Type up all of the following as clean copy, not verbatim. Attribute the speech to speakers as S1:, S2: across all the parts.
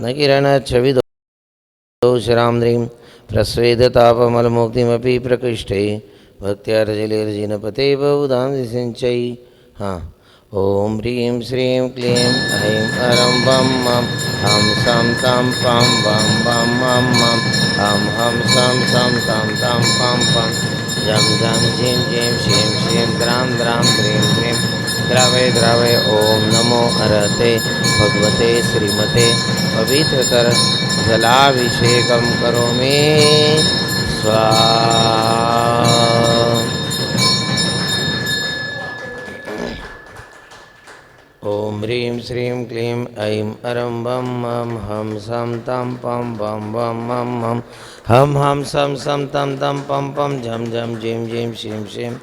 S1: न किरणच्छविदो श्रां द्रीं प्रस्वेदतापमलमुक्तिमपि प्रकृष्टे भक्त्यार्जलिर्जिनपते बहुधां सिञ्चै। हाँ, ओम ह्रीं श्रीं क्लीं ऐं अरं बं मं हं सं तं पं बं बं मं मं हं हं सं सं तं तं पं पं जं जं झीं झीं श्रीं श्रीं द्रां द्रां द्रीं द्रीं द्रवे द्रवे। ओम नमो हरते भगवते श्रीमते पवित्रतर जलाभिषेकं करोमि स्वाहा। ओम ह्रीं श्रीं क्लीं ऐं अरं बं मं हं सं तं पं बं बं मं मं हं हं सं सं तं तं पं पं झं झं झीं झीं श्रीं श्रीं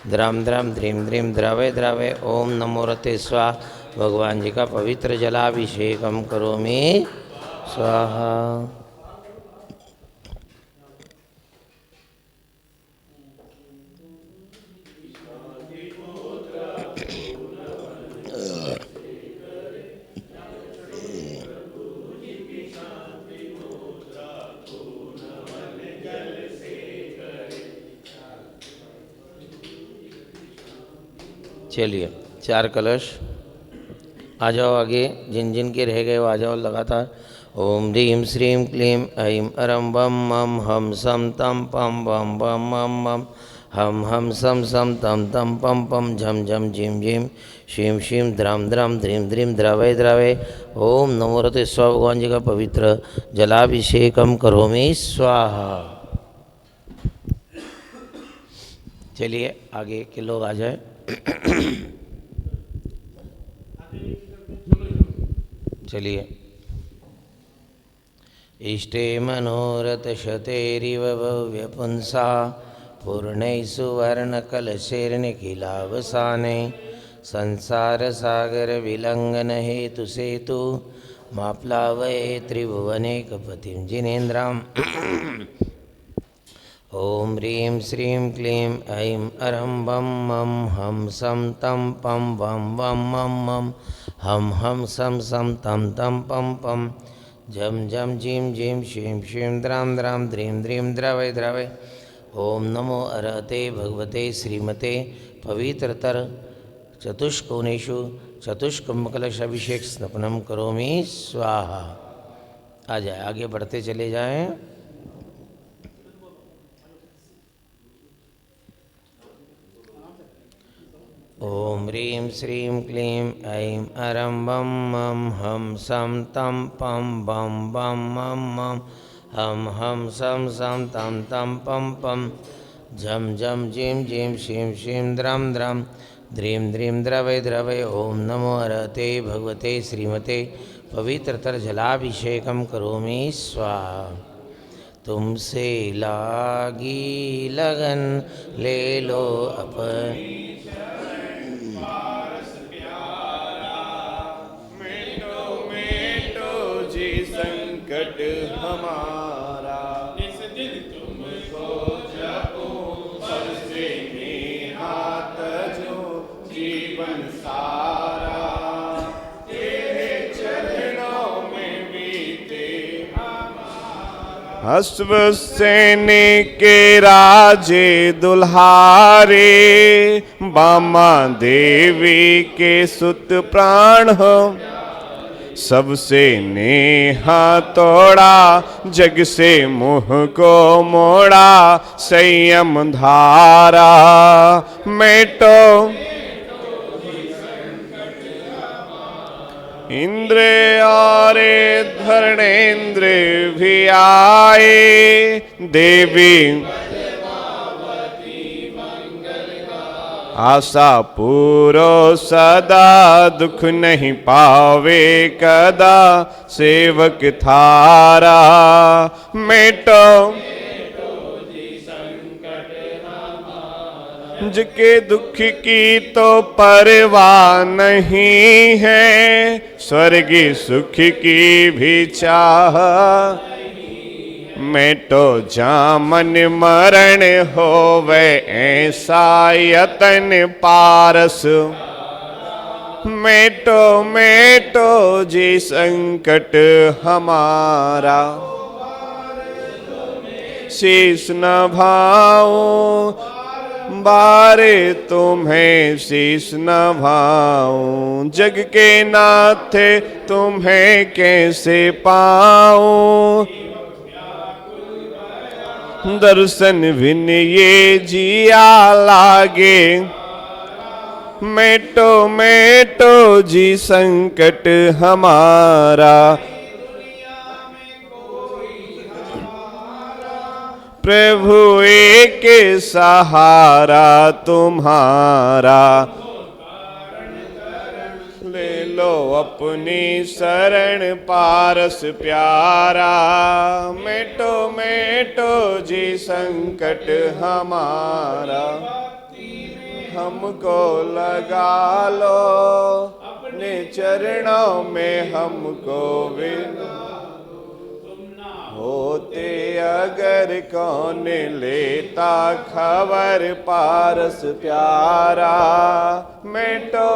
S1: द्रं द्रं द्रीं द्रीं द्रवे द्रवे। ओम नमो रते स्वाहा। भगवान जी का पवित्र जलाभिषेकम करोमि स्वाहा। चलिए 4 कलश आ जाओ आगे, जिन जिन के रह गए वो आ जाओ लगातार। ओम ह्रीं श्रीं क्लीं ऐं अरं बं मं हं सं तं पं बं बं मं मं हं हं सं सं तं तं पं पं झं झं झीं झीं श्रीं श्रीं द्रां द्रां द्रीं द्रीं द्रवे द्रवे। ओम नमो रते स्वाहा। भगवान जी का पवित्र जलाभिषेकम करोमि स्वाहा। चलिए आगे के लोग आ जाए। चलिए। इष्टे मनोरथ शतेरिव भव्य पुंसा पूर्णैः सुवर्णकलशैर्निखिलावसाने संसार सागर विलंघन हेतु सेतु माप्लावये त्रिभुवनैकपतिं जिनेन्द्राम्। ओम ह्रीं श्रीं क्लीं ऐं अरं बं मं हं सं तं पं बं बं मं मं हं हं सं सं तं तं पं पं झं झं झीं झीं श्रीं श्रीं द्रां द्रां द्रीं द्रीं द्रवे द्रवे। ओम नमो अरहते भगवते श्रीमते पवित्रतर चतुष्कोणेषु चतुष्कुंभकलशाभिषेक स्नपनम करोमि स्वाहा। आ जाए, आगे बढ़ते चले जाएं। ओम ह्रीं श्रीं क्लीं ऐं अरं बं मं हं सं तं पं बं बं मं मं हं हं सं सं तं तं पं पं झं झं झीं झीं श्रीं श्रीं द्रां द्रां द्रीं द्रीं द्रवे द्रवे। ओम नमो हरते भगवते श्रीमते पवित्रतर जलाभिषेकम करोमि स्वाहा। तुमसे लागी लगन ले लो अपन
S2: संकट हमारा इस दिन तुमको जपूं सबसे में हाथ जो जीवन सारा तेरे चरणों में बीते हमारा। हस्व सेने के राजे दुल्हारे बामा देवी के सुत प्राण हो सबसे नेहा तोड़ा जग से मुँह को मोड़ा संयम धारा मेटो इंद्र और धरणेन्द्र भी आए देवी आशा पूरो सदा दुख नहीं पावे कदा सेवक थारा मेटो जिसके दुख की तो परवाह नहीं है स्वर्ग सुख की भी चाह मेटो जामन मरण होवे ऐसा यतन पारस मेटो मेटो जी संकट हमारा, शीश नभाऊं बारे तुम्हें शीश नभाऊं, जग के नाथे तुम्हें कैसे पाऊं, दर्शन बिन ये जिया लागे, मेटो मेटो जी संकट हमारा, प्रभु एक सहारा तुम्हारा, ले लो अपनी शरण पारस प्यारा, मेटो मेटो जी संकट हमारा, हमको लगा लो अपने चरणों में, हमको होते अगर कौन लेता खबर पारस प्यारा, मेटो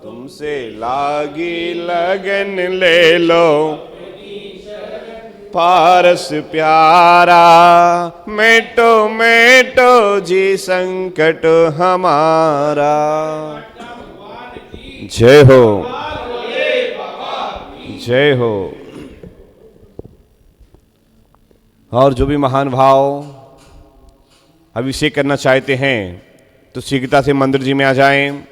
S2: तुमसे लागी लगन ले लो पारस प्यारा, मेटो मेटो जी संकट हमारा। जय हो जय हो। और जो भी महान भाव अभिषेक करना चाहते हैं तो शीघ्रता से मंदिर जी में आ जाएं।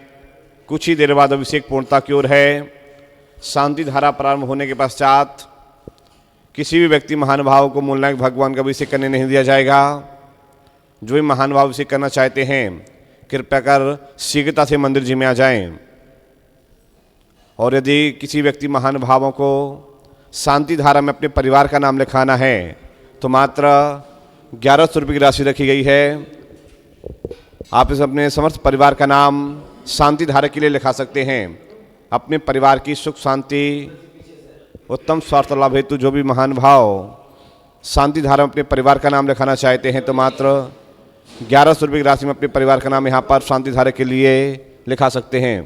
S2: कुछ ही देर बाद अभिषेक पूर्णता की ओर है। शांति धारा प्रारंभ होने के पश्चात किसी भी व्यक्ति महान भाव को मूलनायक भगवान का अभिषेक करने नहीं दिया जाएगा। जो भी महान भाव अभिषेक करना चाहते हैं कृपया कर शीघ्रता से मंदिर जी में आ जाएं। और यदि किसी व्यक्ति महान भावों को शांति धारा में अपने परिवार का नाम लिखाना है तो मात्र 1100 रुपये की राशि रखी गई है। आप इस अपने समस्त परिवार का नाम शांति धारा के लिए लिखा सकते हैं। अपने परिवार की सुख शांति उत्तम स्वास्थ्य लाभ हेतु जो भी महान भाव शांति धारा में अपने परिवार का नाम लिखाना चाहते हैं तो मात्र 1100 रुपये की राशि में अपने परिवार का नाम यहाँ पर शांति धारा के लिए लिखा सकते हैं।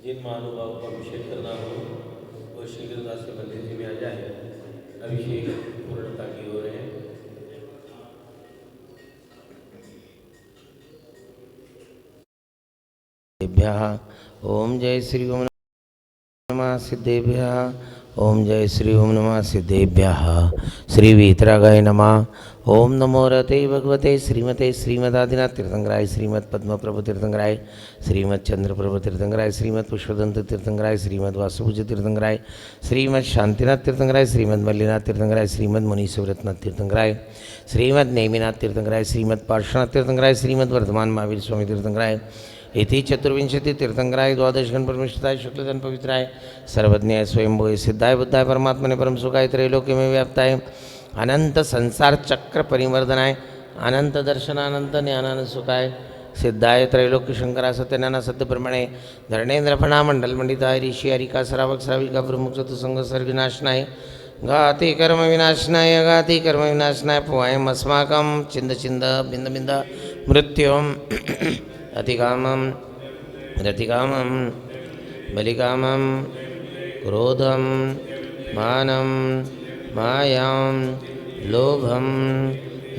S1: जिन महानुभावों का अभिषेक करना हो वो शीघ्रता से मंदिर जी में आ जाए। अभिषेक पूर्णता की ओर है। ओम जय श्री ओम नमः सिद्धेभ्यः। ओम जय श्री ओम नमः सिद्धेभ्यः। श्री वीतरागाय नमः। ओम नमो रते भगवते श्रीमते श्रीमदादिनाथ तीर्थंकराय श्रीमद पद्मप्रभु तीर्थंकराय श्रीमद चंद्रप्रभु तीर्थंकराय श्रीमद पुष्पदंत तीर्थंकराय श्रीमद वासुपूज तीर्थंकराय श्रीमद शांतिनाथ तीर्थंकराय श्रीमद मल्लीनाथ तीर्थंकराय श्रीमद मुनीश्वरनाथ तीर्थंकराय श्रीमद नेमिनाथ तीर्थंकराय श्रीमद पार्श्वनाथ तीर्थंकराय श्रीमद वर्धमान महावीर स्वामी तीर्थंकराय इति चतुर्विंशति तीर्थंकराय द्वादश गण परमेश्वराय शुक्लधन पवित्राय सर्वज्ञाय स्वयंभुवे सिद्धाय बुद्धाय परमात्मने परम सुखाय त्रैलोक्य में व्याप्ताय अनंत संसार चक्र परिवर्धनाय अनंत दर्शनानंत ज्ञानानंद सुखाय सिद्धाय त्रैलोक्य शंकरा सत्यनाना सत्य ब्रह्मणे धरणेन्द्र फणा मंडल मंडिताय ऋषि हरिका श्रावक श्राविका प्रमुख चतुसंग सर्ग विनाशनाय घाति कर्म विनाशनाय पुवायम अस्माकं चिंद चिंद बिंद बिंद मृत्युम अतिकामं रतिकामं बलिकामं क्रोधं मानं मायां लोभं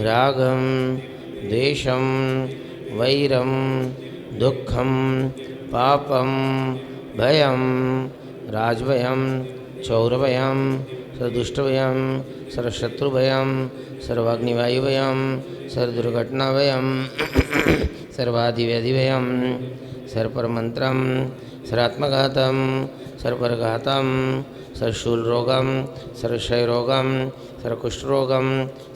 S1: रागं द्वेषं वैरं दुःखं पापं भयं राजभयं चौरभयं सर्वदुष्टभयं सर्वशत्रुभयं सर्वाग्निवायुभयं सर्वदुर्घटनाभयं सर्वाधिव्याधिभयं सर्वपरमन्त्रं सर्वात्मघातं सर्वपरघातं सर्वशूलरोगं सर्वक्षयरोगं सर्वकुष्ठरोगं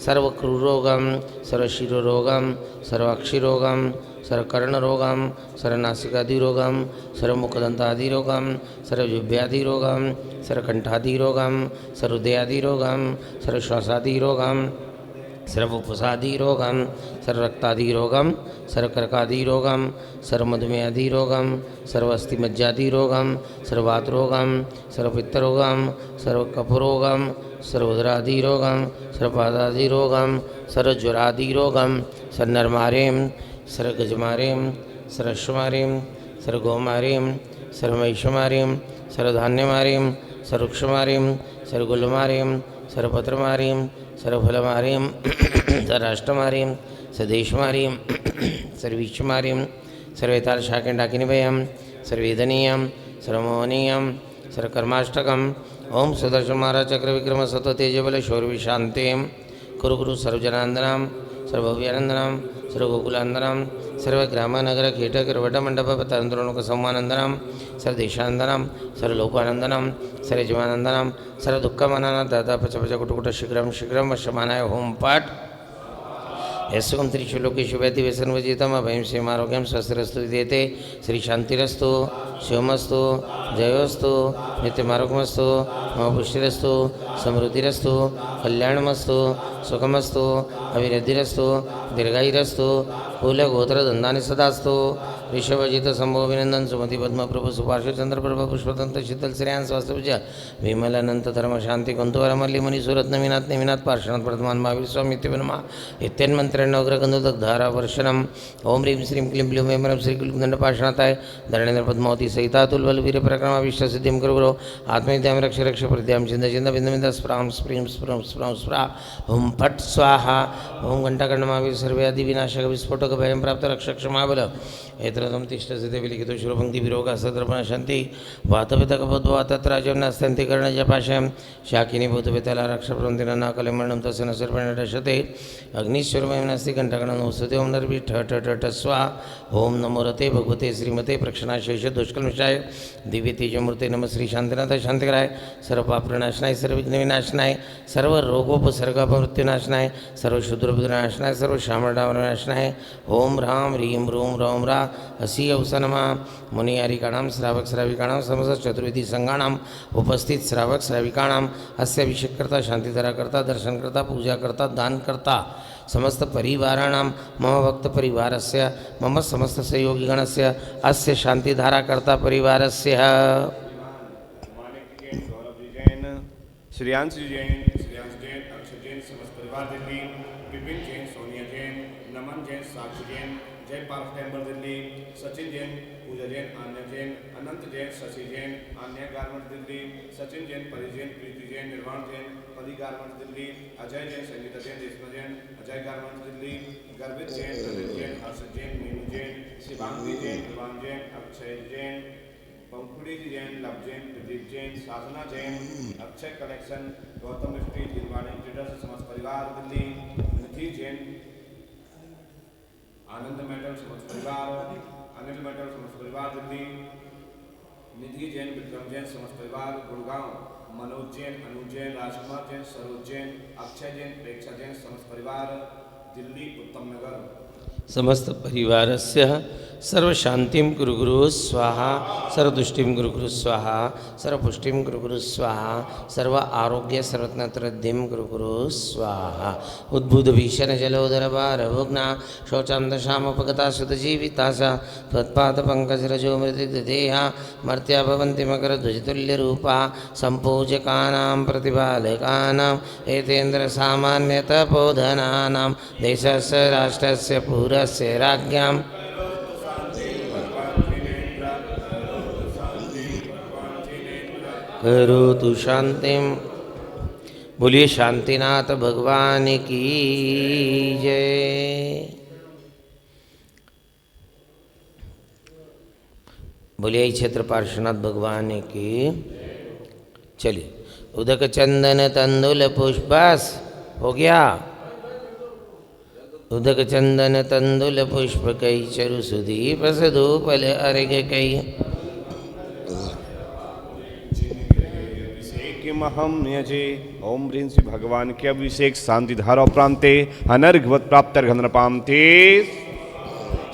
S1: सर्वक्रूरोगं सर्वशिरोरोगं सर्वाक्षिरोगं सर्वकर्णरोगं सर्वनासिकादिरोगं सर्वमुखदन्तादिरोगं सर्वजिह्वादिरोगं सर्वकण्ठादिरोगं सर्वहृदयादिरोगं सर्वश्वासादिरोगं सर्वोपसादिरोगं सर्वरक्तादिरोगं सर्वकर्कादिरोगं सर्वमधुमेहादिरोगं सर्वास्थिमज्जादिरोगं सर्ववातरोगं सर्वपित्तरोगं सर्वकफरोगं सर्वोदरादिरोगं सर्वपादादिरोगं सर्वज्वरादिरोगं सर्वनरमारें सर्वगजमारें सर्वश्वमारें सर्वगौमारें सर्वमहिषमारें सर्वधान्यमारें सर्वक्षमारें सर्वगुलमारें सर्वपत्रमारें सर्वफलमारें सर्वाष्टमारें सर्वदेशमारें सर्वीक्षमारें सर्वेतालशाकेण्डाकिनिभयं सर्वेदनीयं सर्वमोहनीयं सर्वकर्माष्टकम् ओम सुदर्शन महाराज चक्र विक्रम सत्व तेजबल शौर्यशांतिं कुरु गुरु सर्वजनांदनां सर्वभव्यानंदनां सर्वगोकुलांदनां सर्वग्रामनगर खेटकर वटमंडप पतांतरणोक संवानंदनां सर्वदेशानंदनां सर्वलोकानंदनां सर्वजीवानंदनां सर्वदुःखमनाना दादा पचपच कुटुकुट शीघ्रं शीघ्रं वशमानाय होम पाठ यस्सुकं त्रिशूलोकेषु व्यसनवजितम् अभयं श्रीमारोग्यं स्वस्तिरस्तु देते श्री शांतिरस्तु शिवमस्तु जयोस्तु नित्यमारोग्यमस्तु मम पुष्टिरस्तु समृद्धिरस्तु कल्याणमस्तु सुखमस्तु अभिवृद्धिरस्तु दीर्घायुरस्तु कुलगोत्रधन्दानि सदास्तु ऋषभजित संभोविनंदन सुमति पद्म प्रभु सुपार्श्व चंद्र प्रभु पुष्पदंत शीतल श्रेयान स्वास्थ्य विमल अनंत धर्म शांति कुंतुवर मल्ली मुनि सूरत नवीनाथ नेमिनाथ पार्श्वनाथ वर्तमान महावीर स्वामी नित्यनमा इत्यन्मंत्र नवग्रगंधोदग्धारा वर्षनम ओम ह्रीं श्रीं क्लीं ब्लूं वेमरं श्री कुलदंड पार्श्वनाथाय धरणेन्द्र पद्मावती सहितातुल बल वीर पराक्रमाविष्ट सिद्धिं कुरु गुरो आत्मविद्यां रक्ष रक्ष प्रद्यां चिंद चिंद बिंद बिंद स्प्रां स्प्रीं स्प्रं स्प्रं स्प्रा ओम फट स्वाहा ओम घंटाकर्ण महावीर सर्वव्याधि विनाशक विस्फोटक भयं प्राप्त रक्षक क्षमाबल एतरदम तिष्ठसिते विलिखितो शुभपंक्ति विरोगा सद्रपण शांति वातपितकपद्वातत्राजन्नास्त्यन्ति कर्णजपाशयं शाकिनी भूतपितला रक्षप्रवन्तिना नाकलिमरणं तस्य न सर्पेण रक्षते अग्निश्वरमयं नास्ति कंठगणनोस्तुते ओम नरभि ठ ठ ठ ठ स्वा ओम नमो रते भगवते श्रीमते प्रक्षणाशेष दुष्कलमिषाय दिव्य तेजमूर्ते नम श्री शांतिनाथ शांतिकराय सर्वपापप्रणाशनाय सर्वविघ्नविनाशनाय सर्वरोगोपसर्गोपमृत्युनाशनाय सर्वशुद्रबुद्रनाशनाय सर्वश्यामडावनाशनाय ओम राम ह्रीं रूम रौम रा हसी अवसनमा मुनियारिकाणां श्रावक श्राविकाणां समस्त चतुर्विधि संघाणाम उपस्थित श्रावक श्राविकाणां अस्य अभिषेककर्ता शांतिधराकर्ता दर्शनकर्ता पूजाकर्ता दानकर्ता समस्त परिवाराणां मम भक्त परिवारस्य मम समस्त सहयोगिगणस्य अस्य शांतिधाराकर्ता परिवारस्य
S2: श्रेयांश जैन, अक्षय जैन, समस्त परिवार दिल्ली, विपिन जैन, सोनिया जैन, नमन जैन, साक्षी जैन, जय पार्थ टेम्बर दिल्ली, सचिन जैन, पूजा जैन, आन्या जैन, अनंत जैन, शशि जैन, आन्या गारमेंट दिल्ली, सचिन जैन, परि जैन, प्रीति जैन, निर्वाण जैन, परि गारमेंट दिल्ली, अजय जैन, संगीता जैन, रेशमा जैन, अजय गारमेंट दिल्ली, गर्वित Jain, Pradeep Jain, Harshad Jain, Meenu Jain, Shivangi Jain, Nirvan Jain, Akshay Jain, Pankhudi Jain, Luv Jain, Pradeep Jain, Sadhana Jain, Akshay collection, Gautam street, Dilwani traders, समस्त परिवार दिल्ली, निधि जैन, आनंद मेटल, समस्त परिवार, अनिल मेटल, समस्त परिवार दिल्ली, निधि जैन, विक्रम जैन, समस्त परिवार गुड़गांव, मनोज जैन, अनुज जैन, राजकुमार जैन, सरोज जैन, अक्षय जैन, प्रेक्षा जैन, समस्त परिवार दिल्ली, उत्तम नगर।
S1: समस्त परिवारस्य सर्वशान्तिं कुरु गुरु स्वाहा, सर्वदुष्टिं कुरु गुरु स्वाहा, सर्वपुष्टिं कुरु गुरु स्वाहा, सर्व आरोग्य सर्वरत्नवृद्धिं कुरु गुरु स्वाहा। उद्भूतभीषणजलोदरभारभुग्ना शौचान्दशामुपगता सुतजीवितासा त्वत्पादपङ्कजरजो मृतिदेहा मर्त्या भवन्ति मकरध्वजतुल्यरूपा सम्पूजकानां प्रतिपालकानां एतेन्द्रसामान्यतपोधनानां देशस्य राष्ट्रस्य पूरस्य राज्ञां करोतु शांतिम। बोलिए शांतिनाथ भगवान की जय। बोलिए क्षेत्र पार्श्वनाथ भगवान की। चलिए उदक चंदन तंदुल पुष्पास हो गया। उदक चंदन तंदुल पुष्प कई चरु सुदीप सधूपल अर्घ कई
S2: हम यजे। ओम ह्रीं श्री भगवान के अभिषेक शांति धारा प्रांते अनर्घवत प्राप्त घनपामते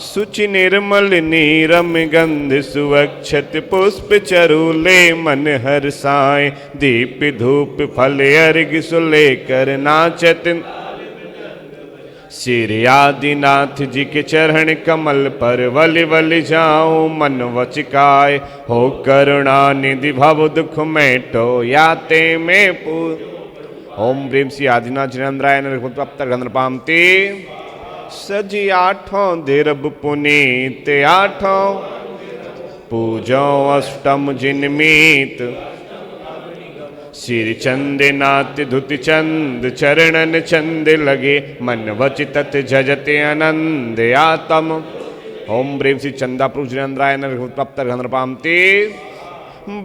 S2: शुचि निर्मल नीरम गंध सुवक्षत पुष्प चरूले मन हर्षाए दीप धूप फल अर्घ सुलेकर नाचत श्री आदिनाथ जी के चरण कमल पर वल वल जाऊं मन वचिकाय हो करुणा निधि भव दुख मेटो याते में पू। ओम ह्रीं श्री आदिनाथ जिनेन्द्राय प्राप्त गंधपामते सजी आठों दिरब पुनीत आठों पूजो अष्टम जिनमीत श्री चंदनाथ धुति चंद चरणन चंद लगे मन वचितत जजते आनंद आतम। ओम ह्रीं श्री चंदा जिनेन्द्राय प्राप्त गंधपामते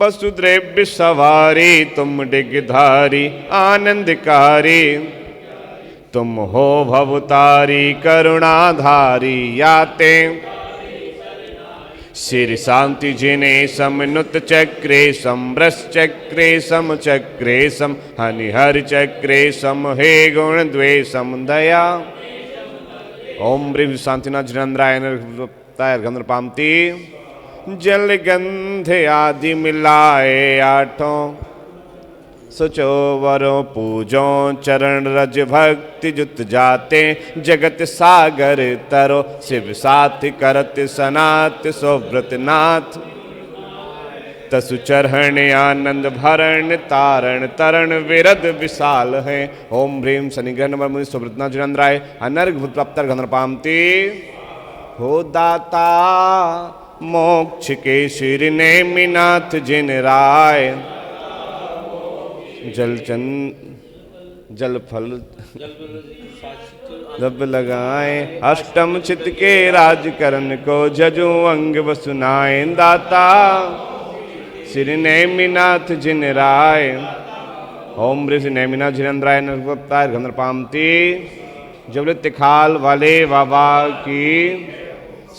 S2: वसुद्रव्य सवारी तुम डिगधारी आनंदकारी तुम हो भवतारी करुणाधारी याते श्री शांति जिने समनुत चक्रे समरस चक्रे सम चक्रे सम हनिहर चक्रे सम हे गुण द्वे सम दया। ओम ह्रीं शांतिनाथ जिनेन्द्राय गंधपामते जल गंध आदि मिलाए आठों सुचो वरो पूजो चरण रज भक्ति जुत जाते जगत सागर तरो शिव साथ करत सनात सोव्रत नाथ तसु चरण आनंद भरण तारण तरण विरद विशाल है। ओम ह्रीं शनिग्रह मुनि सुव्रतनाथ जिनेन्द्राय अनर्घ प्राप्त गंधपामते हो दाता मोक्ष के श्री नेमिनाथ जिन राय जल फल जब लगाए अष्टम चित के राजकरण को जजो अंग वसुनाए दाता श्री नेमिनाथ जिन राय। ओम ह्रीं श्री नेमिनाथ जिनेन्द्राय गंधपामते जब तिखाल वाले बाबा की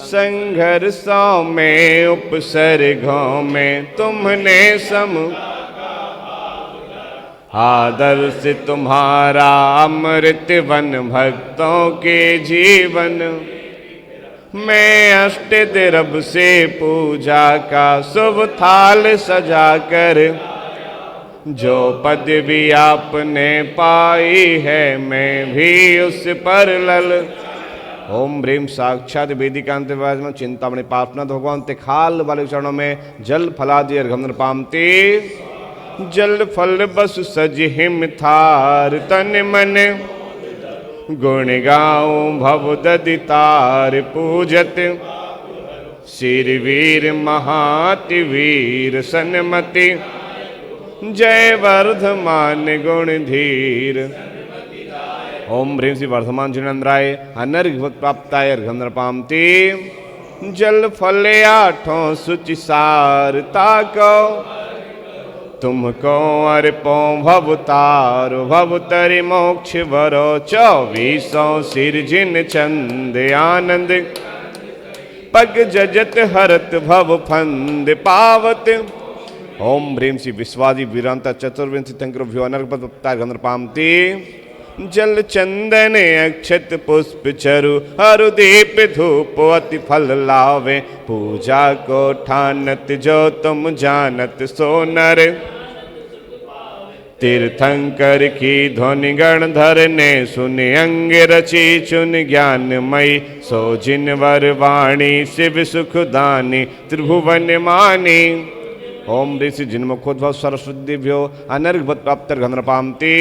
S2: संघर्षों में उपसर्गों में तुमने सम आदर्श तुम्हारा अमृत वन भक्तों के जीवन में अष्ट दिरब से पूजा का शुभ थाल सजा कर जो पदवी आपने पाई है मैं भी उस पर लल। ओम ह्रीं साक्षात वेदिकांत चिंतामणि पार्श्वनाथ भगवान तिखाल वाले चरणों में जल फलादि गंधपामते जल फल बसु सज हिम थार तन मन गुण गाऊं भव ददितार पूजत सिर वीर महाति वीर सन्मति जय वर्धमान गुण धीर। ओम ह्रीं श्री वर्धमान जिनेन्द्राय अनर्घ्य प्राप्ताय अर्घ्यं नृपामते जल फल आठों सुचि सार ताको तुमको अर्पो भवतारो भवतरि मोक्ष वरो 24 सिर जिन चंद आनंद पग जजत हरत भव फंद पावत। ओम ह्रीं श्री विश्वादी वीरांत चतुर्विंश तंक्रभ्यो अनर्घ्य नृपामते जल चंदन अक्षत पुष्प चरु हरु दीप धूप अति फल लावे पूजा को ठानत जो तुम जानत सो नर तीर्थंकर की ध्वनि गण धरने सुन अंग रची चुन ज्ञानमयी सो जिन वर वाणी शिव सुखदानी त्रिभुवन मानी। ओम ऋषि जिन्मुखोद्भव सरस्वतीभ्यो अनर्घ्य प्राप्त नृपामते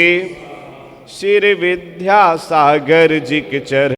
S2: श्री विद्यासागर जी के चर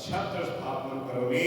S2: छत्र स्थापन करोगे।